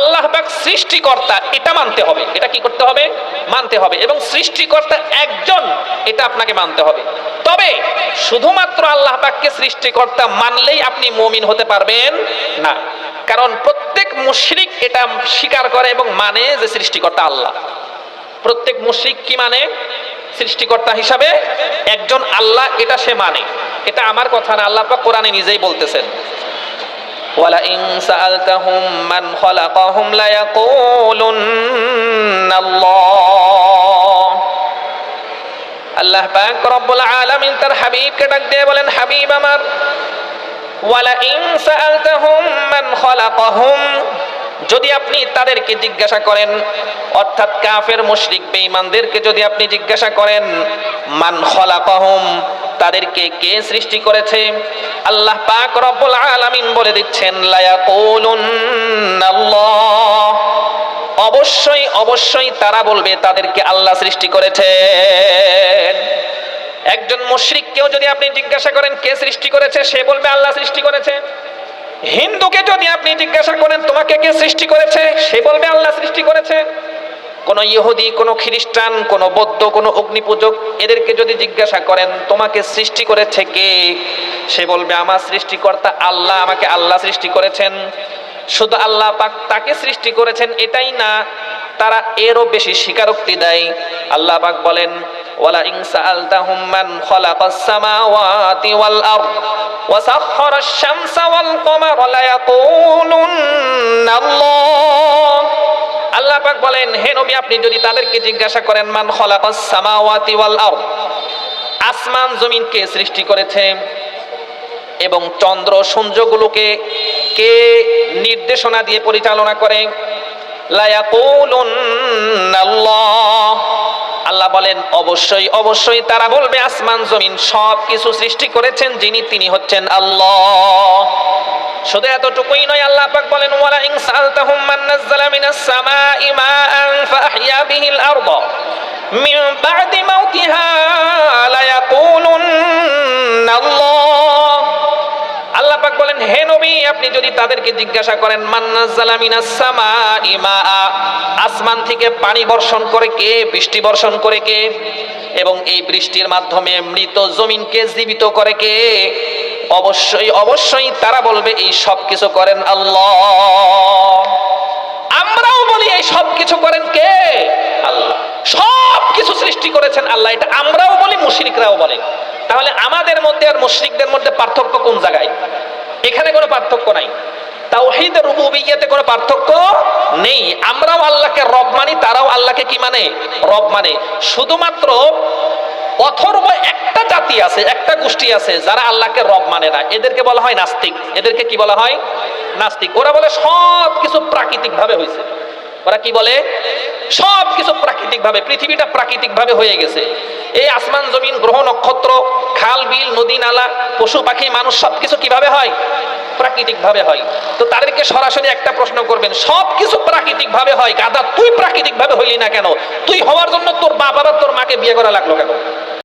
আল্লাহ পাক সৃষ্টিকর্তা, এটা মানতে হবে। এটা কি করতে হবে? মানতে হবে। এবং সৃষ্টিকর্তা একজন, এটা আপনাকে মানতে হবে। তবে শুধুমাত্র আল্লাহ পাককে সৃষ্টিকর্তা মানলেই আপনি মুমিন হতে পারবেন না। কারণ প্রত্যেক মুশরিক এটা স্বীকার করে এবং মানে যে সৃষ্টিকর্তা আল্লাহ। প্রত্যেক মুশরিক কি মানে? সৃষ্টিকর্তা হিসাবে একজন আল্লাহ, এটা সে মানে। এটা আমার কথা না, আল্লাহ পাক কোরআনে নিজেই বলতেছেন, ওয়ালা ইন সাআলতাহুম মান খালাকাহুম লায়াকুলুন্না আল্লাহ। আল্লাহ পাক রব্বুল আলামিন তার হাবিবকে ডাক দিয়ে বলেন, হাবিব আমার, ওয়ালা ইন সাআলতাহুম মান খালাকাহুম, যদি আপনি তাদেরকে জিজ্ঞাসা করেন, অর্থাৎ কাফের মুশরিক বেঈমানদেরকে যদি আপনি জিজ্ঞাসা করেন, মান খালাকাহুম, তাদেরকে কে সৃষ্টি করেছে, আল্লাহ পাক রব্বুল আলামিন বলে দিচ্ছেন, লায়াকুলুন্নাল্লাহ, অবশ্যই অবশ্যই তারা বলবে তাদেরকে আল্লাহ সৃষ্টি করেছেন। একজন মুশরিককেও যদি আপনি জিজ্ঞাসা করেন কে সৃষ্টি করেছে, সে বলবে আল্লাহ সৃষ্টি করেছে। হিন্দুকে যদি আপনি জিজ্ঞাসা করেন তোমাকে কে সৃষ্টি করেছে, সে বলবে আল্লাহ সৃষ্টি করেছে। কোন ইহুদি, কোন খ্রিস্টান, কোন বৌদ্ধ, কোন অগ্নিপূজক, এদেরকে যদি জিজ্ঞাসা করেন তোমাকে সৃষ্টি করেছে কে, সে বলবে আমার সৃষ্টিকর্তা আল্লাহ, আমাকে আল্লাহ সৃষ্টি করেছেন। শুধু আল্লাহ পাক তাকে সৃষ্টি করেছেন এটাই না, তারা এরও বেশি স্বীকারোক্তি দেয়। আল্লাহ পাক বলেন, ওয়ালা ইন সাআলতাহুম মান খালাকাস সামাওয়াতি ওয়াল আরদ ওয়া সাখখারাশ শামসা ওয়াল কমারা লায়াকুলুন্না আল্লাহ। আল্লাহ পাক বলেন, হে নবী, আপনি যদি তাদেরকে জিজ্ঞাসা করেন মান খালাকাস সামাওয়াতি ওয়াল আরদ, আসমান জমিনকে সৃষ্টি করেছে এবং চন্দ্র সূর্যগুলোকে কে নির্দেশনা দিয়ে পরিচালনা করে, লায়াকুলুন্না আল্লাহ। আল্লাহ বলেন অবশ্যই অবশ্যই তারা বলবে আসমান জমিন সব কিছু সৃষ্টি করেছেন যিনি, তিনি হচ্ছেন আল্লাহ। শুধু এতটুকুই নয়, আল্লাহ পাক বলেন, ওয়ালা ইন সাআলতাহুম মান নাযালা মিনাস সামাই মাআন ফাআহইয়া বিহিল আরদা মিন বা'দি মাউতিহা লায়াকুলুন্না আল্লাহ। আল্লাহ পাক বলেন, হে নবী, আপনি যদি তাদেরকে জিজ্ঞাসা করেন মান নাযালা মিনাস সামাই মাআ, আসমান থেকে পানি বর্ষণ করে কে, বৃষ্টি বর্ষণ করে কে, এবং এই বৃষ্টির মাধ্যমে মৃত জমিনকে জীবিত করে কে, অবশ্যই অবশ্যই তারা বলবে এই সব কিছু করেন আল্লাহ। আমরাও বলি এই সব কিছু করেন কে? আল্লাহ। সব কিছু সৃষ্টি করেছেন আল্লাহ, এটা আমরাও বলি, মুশরিকরাও বলে। তাহলে আমাদের মধ্যে আর মুশরিকদের মধ্যে পার্থক্য কোন জায়গায়? এখানে কোনো পার্থক্য নাই। তাওহীদ রুবুবিয়্যাতে কোনো পার্থক্য নেই। আমরাও আল্লাহকে রব মানি, তারাও আল্লাহকে কি মানে? রব মানে। শুধুমাত্র অথর্ব একটা জাতি আছে, একটা গোষ্ঠী আছে যারা আল্লাহকে রব মানে না, এদেরকে বলা হয় নাস্তিক। এদেরকে কি বলা হয়? নাস্তিক। ওরা বলে সব কিছু প্রাকৃতিক ভাবে হয়েছে। ওরা কি বলে? সব কিছু প্রাকৃতিক ভাবে, পৃথিবীটা প্রাকৃতিক ভাবে হয়ে গেছে। এই আসমান জমিন, গ্রহ নক্ষত্র, খাল বিল, নদী নালা, পশু পাখি, মানুষ, সবকিছু কিভাবে হয়? প্রাকৃতিক ভাবে হয়। তো তাদেরকে সরাসরি একটা প্রশ্ন করবেন, সব কিছু প্রাকৃতিক ভাবে হয়, গাধা তুই প্রাকৃতিক ভাবে হইলি না কেন? তুই হওয়ার জন্য তোর বাপ আর তোর মাকে বিয়ে করা লাগলো কেন?